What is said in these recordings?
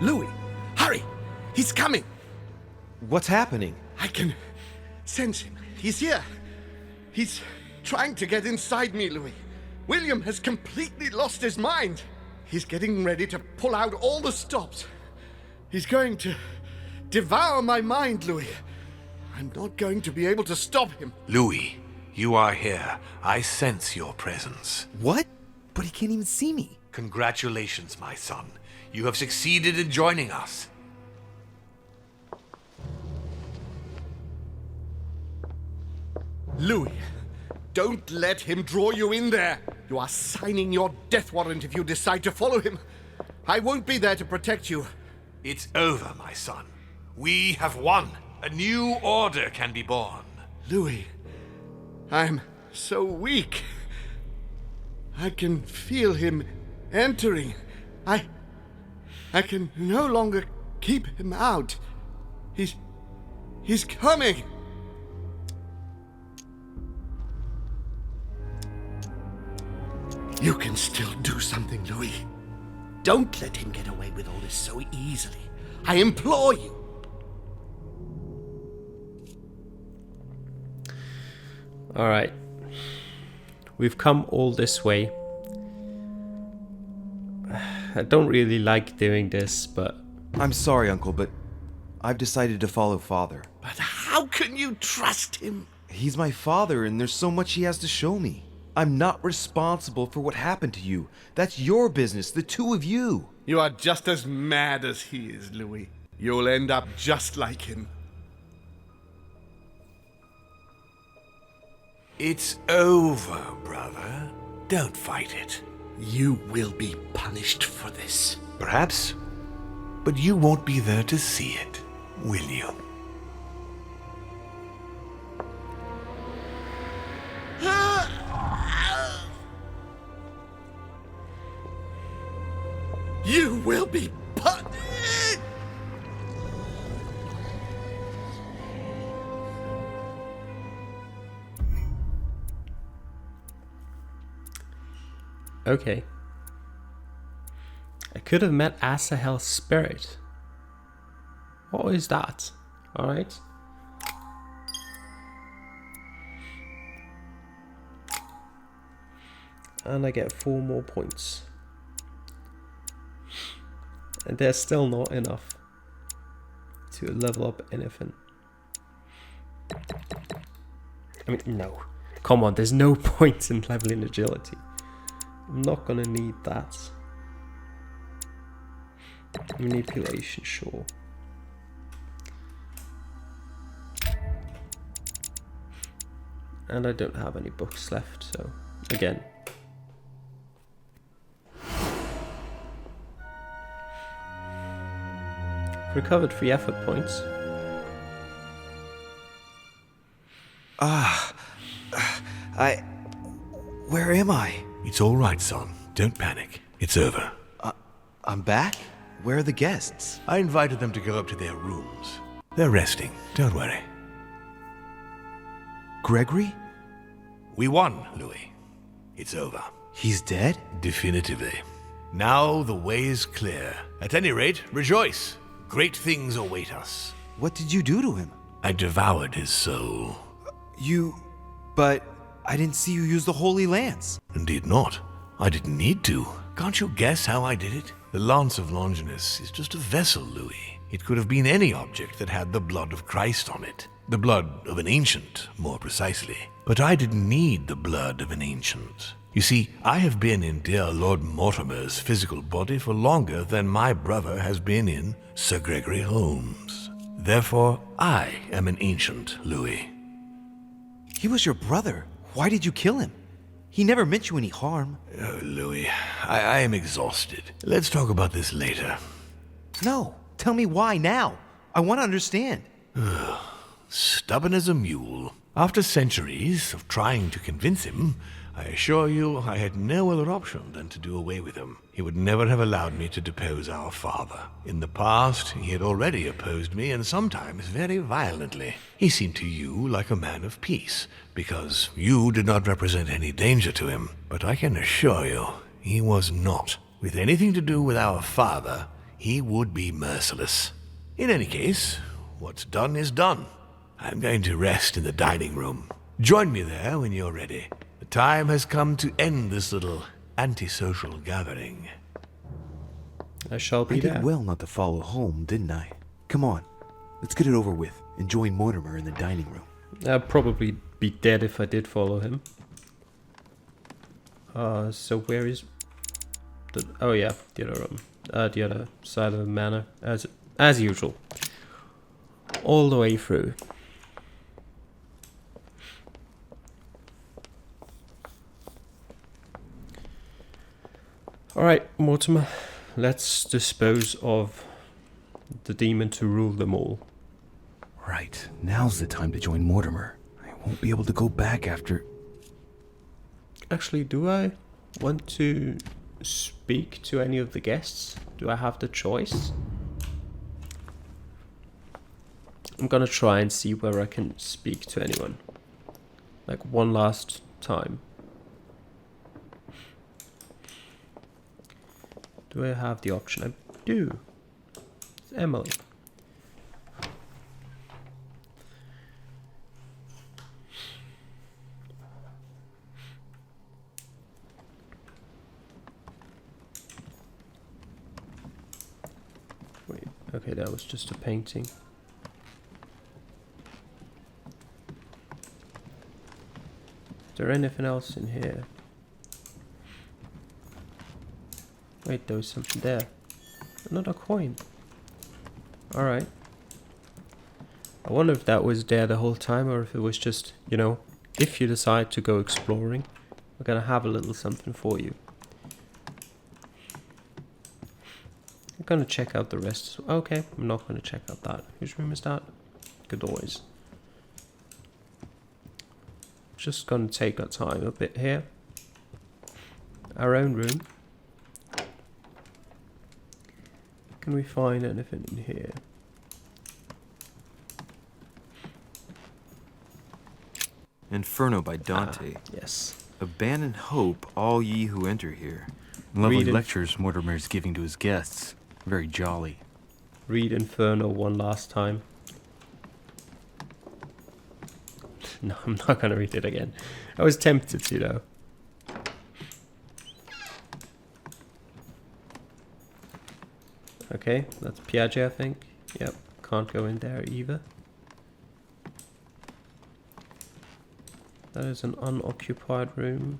Louis, hurry! He's coming! What's happening? I can sense him. He's here. He's trying to get inside me, Louis. William has completely lost his mind. He's getting ready to pull out all the stops. He's going to devour my mind, Louis. I'm not going to be able to stop him. Louis, you are here. I sense your presence. What? But he can't even see me. Congratulations, my son. You have succeeded in joining us. Louis, don't let him draw you in there. You are signing your death warrant if you decide to follow him. I won't be there to protect you. It's over, my son. We have won. A new order can be born. Louis, I'm so weak. I can feel him entering. I can no longer keep him out. He's coming. You can still do something, Louis. Don't let him get away with all this so easily. I implore you. Alright. We've come all this way. I don't really like doing this, but... I'm sorry, Uncle, but I've decided to follow Father. But how can you trust him? He's my father, and there's so much he has to show me. I'm not responsible for what happened to you. That's your business, the two of you. You are just as mad as he is, Louis. You'll end up just like him. It's over, brother. Don't fight it. You will be punished for this. Perhaps, but you won't be there to see it, will you? You will be punished! Okay. I could have met Asahel's spirit. What is that? Alright. And I get 4 more points. And they're still not enough to level up anything. I mean, no. Come on, there's no point in leveling agility. I'm not gonna need that. Manipulation, sure. And I don't have any books left, so again. Recovered 3 effort points. Where am I? It's all right, son. Don't panic. It's over. I'm back? Where are the guests? I invited them to go up to their rooms. They're resting. Don't worry. Gregory? We won, Louis. It's over. He's dead? Definitively. Now the way is clear. At any rate, rejoice. Great things await us. What did you do to him? I devoured his soul. But I didn't see you use the Holy Lance. Indeed not. I didn't need to. Can't you guess how I did it? The Lance of Longinus is just a vessel, Louis. It could have been any object that had the blood of Christ on it. The blood of an ancient, more precisely. But I didn't need the blood of an ancient. You see, I have been in dear Lord Mortimer's physical body for longer than my brother has been in Sir Gregory Holmes. Therefore, I am an ancient, Louis. He was your brother. Why did you kill him? He never meant you any harm. Oh, Louis, I am exhausted. Let's talk about this later. No, tell me why now. I want to understand. Stubborn as a mule. After centuries of trying to convince him, I assure you I had no other option than to do away with him. He would never have allowed me to depose our father. In the past, he had already opposed me, and sometimes very violently. He seemed to you like a man of peace, because you did not represent any danger to him. But I can assure you, he was not. With anything to do with our father, he would be merciless. In any case, what's done is done. I'm going to rest in the dining room. Join me there when you're ready. The time has come to end this little antisocial gathering. I shall be I there. did well not to follow home, didn't I? Come on, let's get it over with and join Mortimer in the dining room. I'd probably be dead if I did follow him. So where is the... Oh yeah, the other room. The other side of the manor. As usual. All the way through. Alright, Mortimer. Let's dispose of the demon to rule them all. Right, now's the time to join Mortimer. I won't be able to go back after... Actually, do I want to speak to any of the guests? Do I have the choice? I'm gonna try and see where I can speak to anyone. Like one last time. Do I have the option? I do. It's Emily. Wait, okay, that was just a painting. Is there anything else in here? Wait, there was something there. Another coin. Alright. I wonder if that was there the whole time or if it was just, you know, if you decide to go exploring, we're gonna have a little something for you. I'm gonna check out the rest. Okay, I'm not gonna check out that. Whose room is that? Godoy's. Just gonna take our time a bit here. Our own room. Can we find anything in here? Inferno by Dante. Yes. Abandon hope, all ye who enter here. Lovely Read lectures Mortimer's giving to his guests. Very jolly. Read Inferno one last time. No, I'm not gonna read it again. I was tempted to though. Okay, that's Piaget, I think. Yep, can't go in there either. That is an unoccupied room.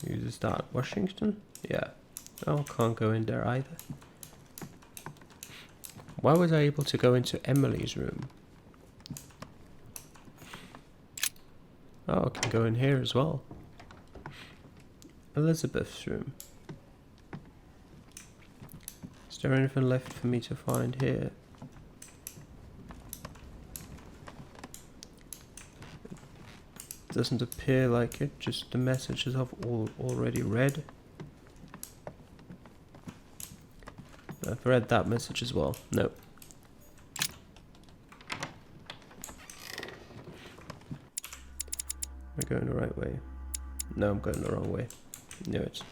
Who's that? Washington? Yeah. Oh, can't go in there either. Why was I able to go into Emily's room? Oh, I can go in here as well. Elizabeth's room. Is there anything left for me to find here? Doesn't appear like it, just the messages I've already read. I've read that message as well. No. Am I going the right way? No, I'm going the wrong way. Knew it.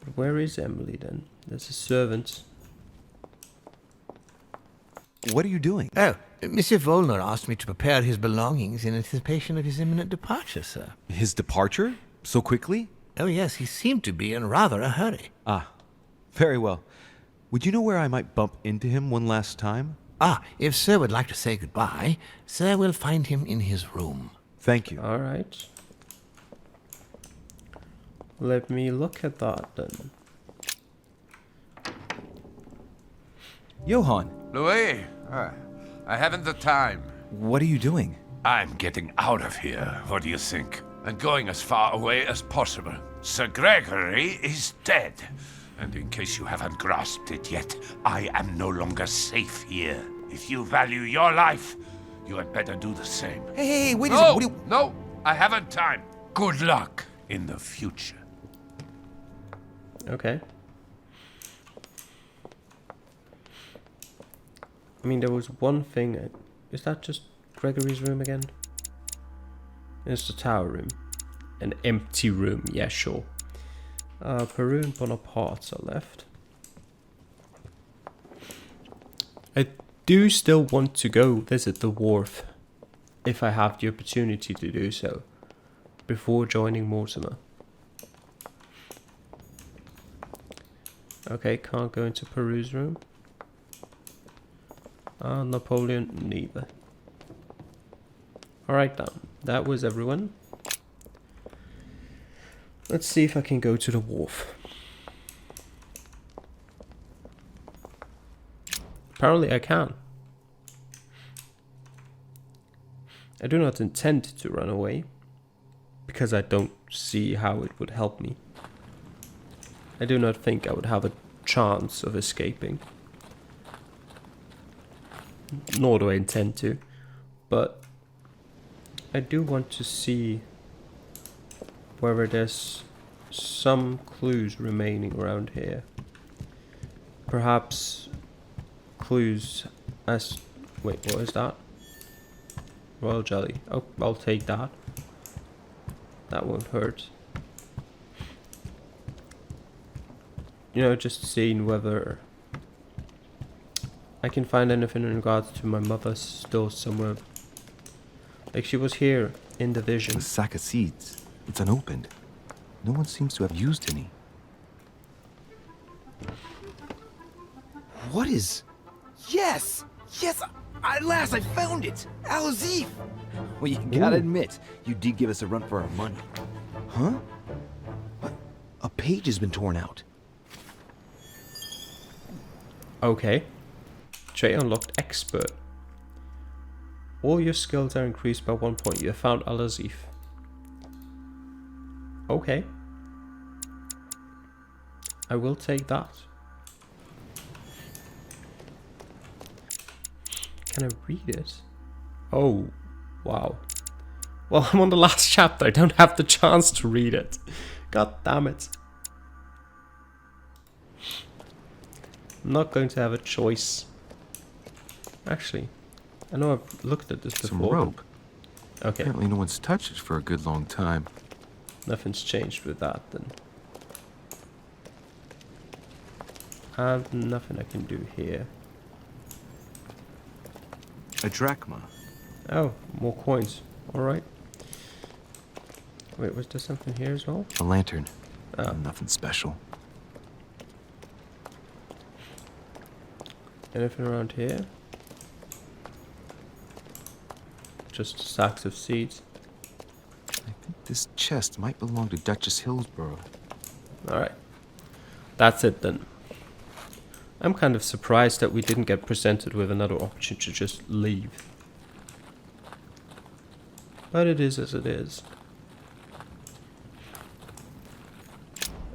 But where is Emily then? There's a servant. What are you doing? Oh, Monsieur Volner asked me to prepare his belongings in anticipation of his imminent departure, sir. His departure? So quickly? Oh, yes, he seemed to be in rather a hurry. Ah, very well. Would you know where I might bump into him one last time? Ah, if sir would like to say goodbye, sir will find him in his room. Thank you. Alright. Let me look at that then. Johann, Louis, I haven't the time. what are you doing? I'm getting out of here, what do you think? And going as far away as possible. Sir Gregory is dead. And in case you haven't grasped it yet, I am no longer safe here. If you value your life, you had better do the same. Hey, wait a No, second. What do you... no, I haven't time. Good luck in the future. Okay. I mean, there was one thing. Is that just Gregory's room again? It's the tower room. An empty room, yeah, sure. Peru and Bonaparte are left. I do still want to go visit the wharf, if I have the opportunity to do so, before joining Mortimer. Okay, can't go into Peru's room. Napoleon, neither. Alright then, that was everyone. Let's see if I can go to the wharf. Apparently I can. I do not intend to run away, because I don't see how it would help me. I do not think I would have a chance of escaping. Nor do I intend to, but I do want to see whether there's some clues remaining around here. Perhaps clues as... Wait, what is that? Royal jelly. Oh, I'll take that. That won't hurt. You know, just seeing whether I can find anything in regards to my mother still somewhere. Like she was here in the vision. A sack of seeds. It's unopened. No one seems to have used any. What is... Yes! Yes! At last I found it! Al-Azif! Well, you gotta admit, you did give us a run for our money. Huh? What? A page has been torn out. Okay. Trait unlocked expert. All your skills are increased by 1 point. You have found Al-Azif. Okay. I will take that. Can I read it? Oh, wow. Well, I'm on the last chapter. I don't have the chance to read it. God damn it. I'm not going to have a choice. Actually, I know I've looked at this before. Some rope. Okay. Apparently no one's touched it for a good long time. Nothing's changed with that then. And nothing I can do here. A drachma. Oh, more coins. Alright. Wait, was there something here as well? A lantern. Oh. Nothing special. Anything around here? Just sacks of seeds. I think this chest might belong to Duchess Hillsborough. Alright. That's it then. I'm kind of surprised that we didn't get presented with another option to just leave. But it is as it is.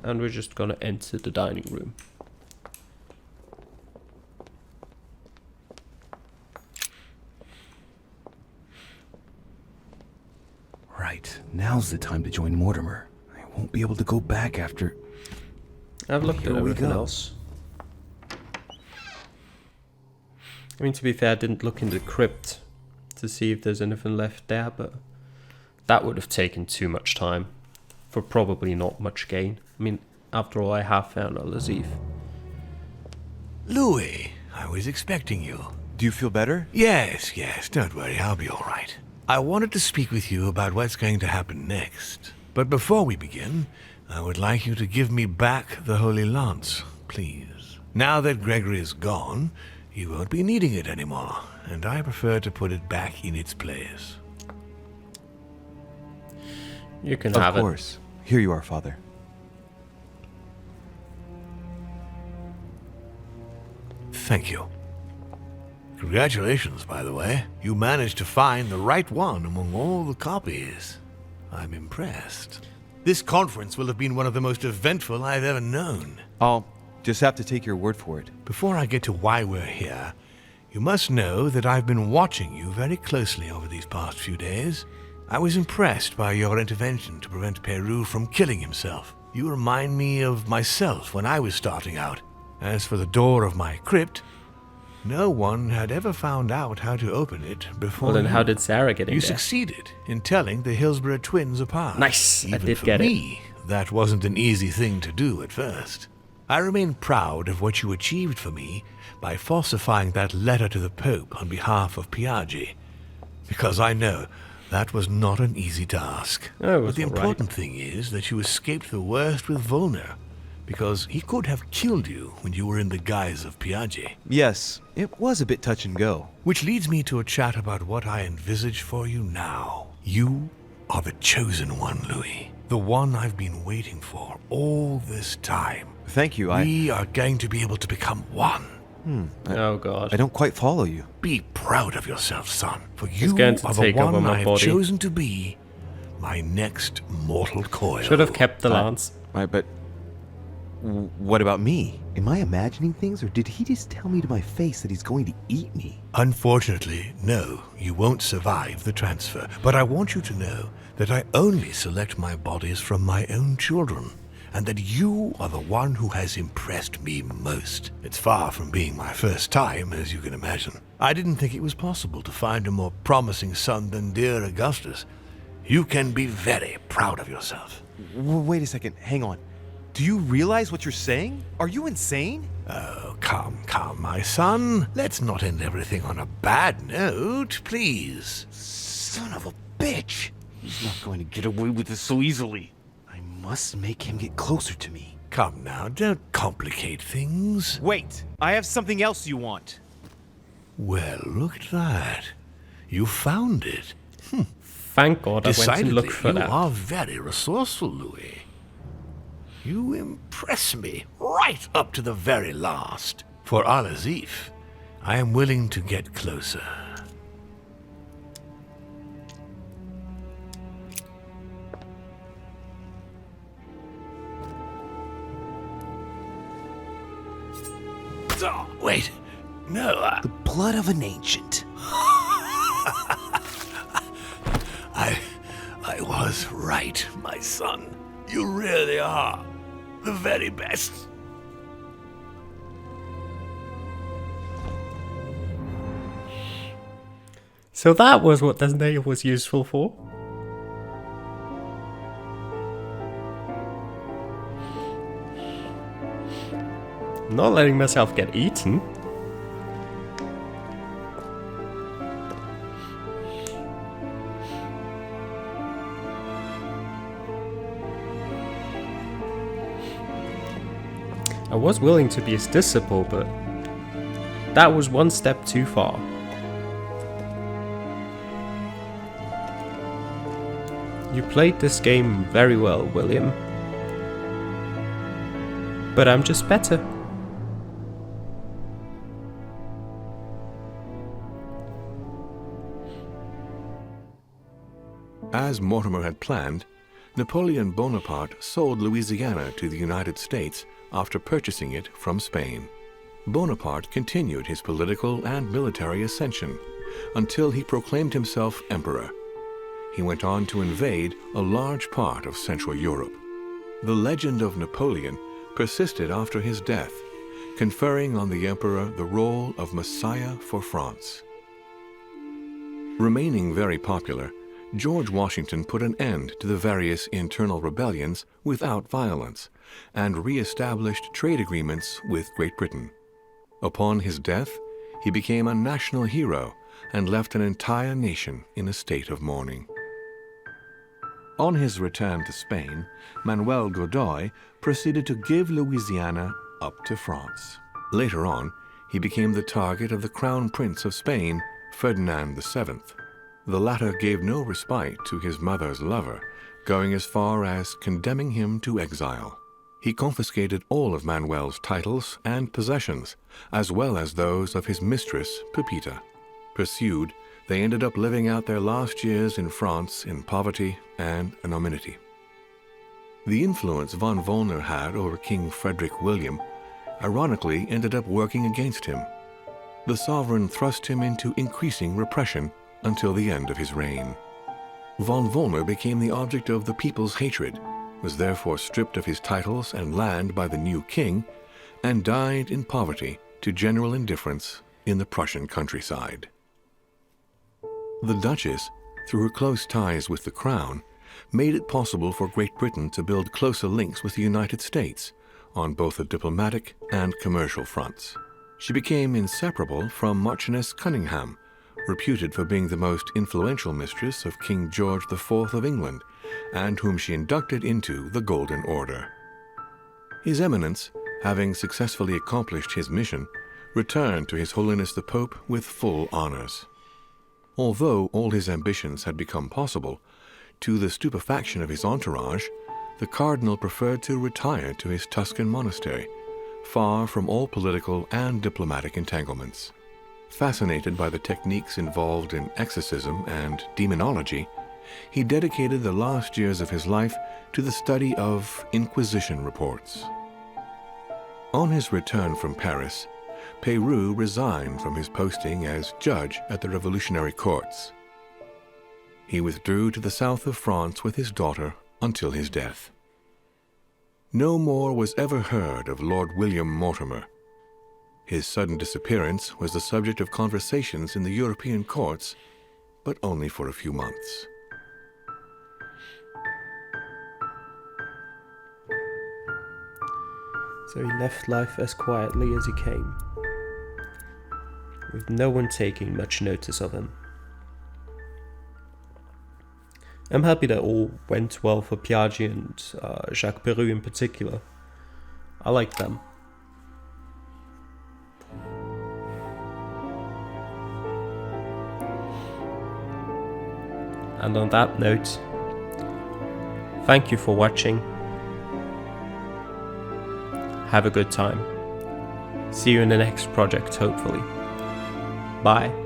And we're just gonna enter the dining room. Right, now's the time to join Mortimer. I won't be able to go back after... I've looked at Here we everything go. else. I mean, to be fair, I didn't look in the crypt to see if there's anything left there, but that would have taken too much time for probably not much gain. I mean, after all, I have found Al-Azif. Louis, I was expecting you. Do you feel better? Yes, don't worry, I'll be all right. I wanted to speak with you about what's going to happen next. But before we begin, I would like you to give me back the Holy Lance, please. Now that Gregory is gone, you won't be needing it anymore, and I prefer to put it back in its place. You can have Of course. Here you are, Father. Thank you. Congratulations, by the way. You managed to find the right one among all the copies. I'm impressed. This conference will have been one of the most eventful I've ever known. I'll just have to take your word for it. Before I get to why we're here, you must know that I've been watching you very closely over these past few days. I was impressed by your intervention to prevent Peru from killing himself. You remind me of myself when I was starting out. As for the door of my crypt, No one had ever found out how to open it before. Well, then you. how did Sarah get in You there? succeeded in telling the Hillsborough twins apart. Nice, I Even did for get it. me, that wasn't an easy thing to do at first. I remain proud of what you achieved for me by falsifying that letter to the Pope on behalf of Piaggi, because I know that was not an easy task. Oh, it was but the all right. important thing is that you escaped the worst with Volner, because he could have killed you when you were in the guise of Piaggi. Yes, it was a bit touch and go. Which leads me to a chat about what I envisage for you now. You are the chosen one, Louis. The one I've been waiting for all this time. Thank you, We are going to be able to become one. Oh god. I don't quite follow you. Be proud of yourself, son, for you going to are the take over one my I have body. chosen to be my next mortal coil. Should have kept the lance. Right, but what about me? Am I imagining things, or did he just tell me to my face that he's going to eat me? Unfortunately, no, you won't survive the transfer. But I want you to know that I only select my bodies from my own children, and that you are the one who has impressed me most. It's far from being my first time, as you can imagine. I didn't think it was possible to find a more promising son than dear Augustus. You can be very proud of yourself. Wait a second, hang on. Do you realize what you're saying? Are you insane? Oh, come, my son. Let's not end everything on a bad note, please. Son of a bitch! He's not going to get away with this so easily. I must make him get closer to me. Come now, don't complicate things. Wait, I have something else you want. Well, look at that. You found it. Thank god I went and Decidedly, looked for you that. are very resourceful, Louis. You impress me right up to the very last. For Al-Azif, I am willing to get closer. Oh, wait. No, The blood of an ancient. I was right, my son. You really are the very best. So that was what the nail was useful for. Not letting myself get eaten. I was willing to be his disciple, but that was one step too far. You played this game very well, William. But I'm just better. As Mortimer had planned, Napoleon Bonaparte sold Louisiana to the United States after purchasing it from Spain. Bonaparte continued his political and military ascension until he proclaimed himself emperor. He went on to invade a large part of Central Europe. The legend of Napoleon persisted after his death, conferring on the emperor the role of Messiah for France. Remaining very popular, George Washington put an end to the various internal rebellions without violence and re-established trade agreements with Great Britain. Upon his death, he became a national hero and left an entire nation in a state of mourning. On his return to Spain, Manuel Godoy proceeded to give Louisiana up to France. Later on, he became the target of the Crown Prince of Spain, Ferdinand VII. The latter gave no respite to his mother's lover, going as far as condemning him to exile. He confiscated all of Manuel's titles and possessions, as well as those of his mistress, Pepita. Pursued, they ended up living out their last years in France in poverty and anonymity. The influence von Volner had over King Frederick William ironically ended up working against him. The sovereign thrust him into increasing repression until the end of his reign. Von Volner became the object of the people's hatred, was therefore stripped of his titles and land by the new king, and died in poverty to general indifference in the Prussian countryside. The Duchess, through her close ties with the Crown, made it possible for Great Britain to build closer links with the United States on both the diplomatic and commercial fronts. She became inseparable from Marchioness Cunningham, reputed for being the most influential mistress of King George IV of England, and whom she inducted into the Golden Order. His Eminence, having successfully accomplished his mission, returned to His Holiness the Pope with full honors. Although all his ambitions had become possible, to the stupefaction of his entourage, the Cardinal preferred to retire to his Tuscan monastery, far from all political and diplomatic entanglements. Fascinated by the techniques involved in exorcism and demonology, he dedicated the last years of his life to the study of Inquisition reports. On his return from Paris, Peyroux resigned from his posting as judge at the revolutionary courts. He withdrew to the south of France with his daughter until his death. No more was ever heard of Lord William Mortimer. His sudden disappearance was the subject of conversations in the European courts, but only for a few months. So he left life as quietly as he came, with no one taking much notice of him. I'm happy that all went well for Piaggi and Jacques Peyroux in particular. I like them. And on that note, thank you for watching. Have a good time. See you in the next project, hopefully. Bye.